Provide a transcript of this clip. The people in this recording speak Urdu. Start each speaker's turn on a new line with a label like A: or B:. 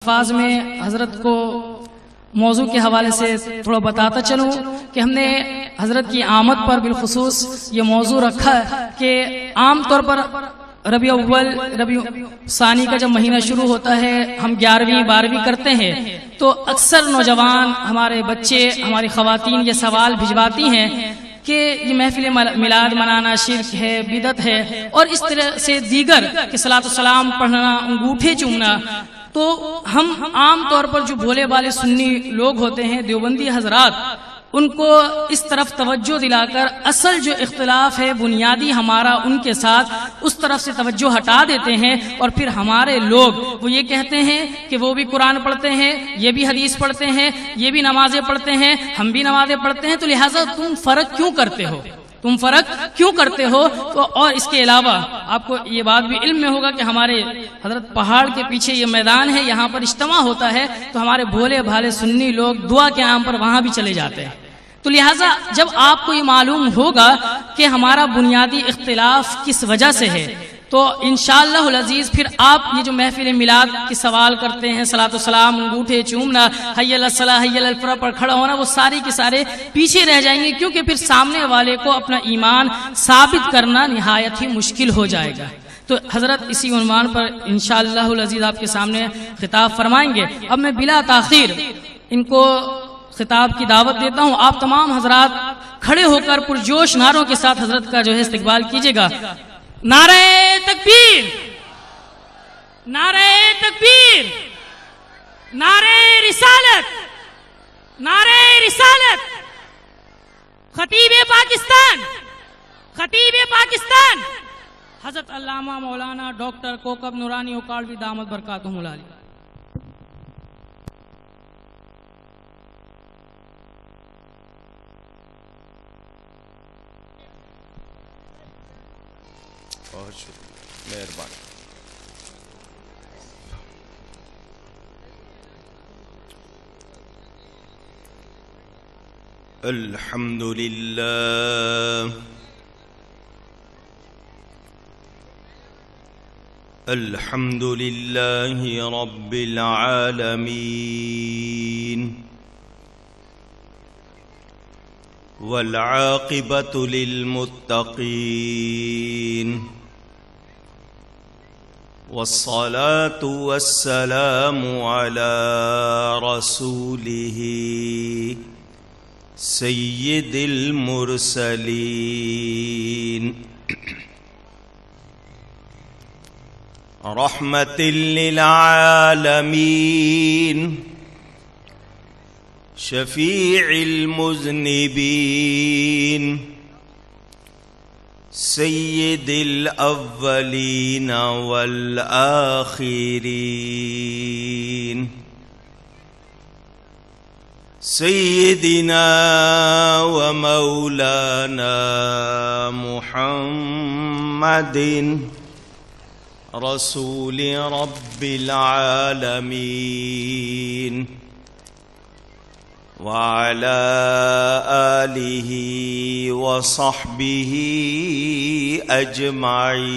A: الفاظ میں حضرت کو موضوع کے حوالے سے تھوڑا بتاتا چلوں کہ ہم نے حضرت کی آمد پر بالخصوص یہ موضوع رکھا ہے کہ عام طور پر ربیع اول ربیع ثانی کا جب مہینہ شروع ہوتا ہے ہم 11ویں 12ویں کرتے ہیں تو اکثر نوجوان ہمارے بچے ہماری خواتین یہ سوال بھجواتی ہیں کہ یہ محفل میلاد منانا شرک ہے بدعت ہے اور اس طرح سے دیگر کہ صلاۃ السلام پڑھنا انگوٹھے چومنا. تو ہم عام طور پر جو بھولے بالے سنی لوگ ہوتے ہیں دیوبندی حضرات ان کو اس طرف توجہ دلا کر اصل جو اختلاف ہے بنیادی ہمارا ان کے ساتھ اس طرف سے توجہ ہٹا دیتے ہیں اور پھر ہمارے لوگ وہ یہ کہتے ہیں کہ وہ بھی قرآن پڑھتے ہیں یہ بھی حدیث پڑھتے ہیں یہ بھی نمازیں پڑھتے ہیں ہم بھی نمازیں پڑھتے ہیں تو لہٰذا تم فرق کیوں کرتے ہو تو اور اس کے علاوہ آپ کو یہ بات بھی علم میں ہوگا کہ ہمارے حضرت پہاڑ کے پیچھے یہ میدان ہے یہاں پر اجتماع ہوتا ہے تو ہمارے بھولے بھالے سنی لوگ دعا کے نام پر وہاں بھی چلے جاتے ہیں. تو لہٰذا جب آپ کو یہ معلوم ہوگا کہ ہمارا بنیادی اختلاف کس وجہ سے ہے تو انشاءاللہ العزیز پھر آپ یہ جو محفل میلاد کی سوال کرتے ہیں صلاۃ السلام انگوٹھے چومنا حی علی الصلاۃ حی علی الفلاح پر کھڑا ہونا وہ سارے کے سارے پیچھے رہ جائیں گے کیونکہ پھر سامنے والے کو اپنا ایمان ثابت کرنا نہایت ہی مشکل ہو جائے گا. تو حضرت اسی عنوان پر انشاءاللہ العزیز آپ کے سامنے خطاب فرمائیں گے. اب میں بلا تاخیر ان کو خطاب کی دعوت دیتا ہوں. آپ تمام حضرات کھڑے ہو کر پرجوش نعروں کے ساتھ حضرت کا جو ہے استقبال کیجیے گا. نعرہ تکبیر، نعرہ تکبیر، نعرہ رسالت، نعرہ رسالت. خطیب پاکستان، خطیب پاکستان حضرت علامہ مولانا ڈاکٹر کوکب نورانی اوکاڑوی دامت برکاتہم العالیہ.
B: بہت شکریہ، مہربانی. الحمد للہ، الحمد للہ رب العالمین والعاقبۃ للمتقین والصلاة والسلام على رسوله سید المرسلین رحمت للعالمین شفیع المذنبین سید الاولین والآخرین سیدنا و مولانا محمد رسول رب العالمین وعلى آله وصحبه أجمعين.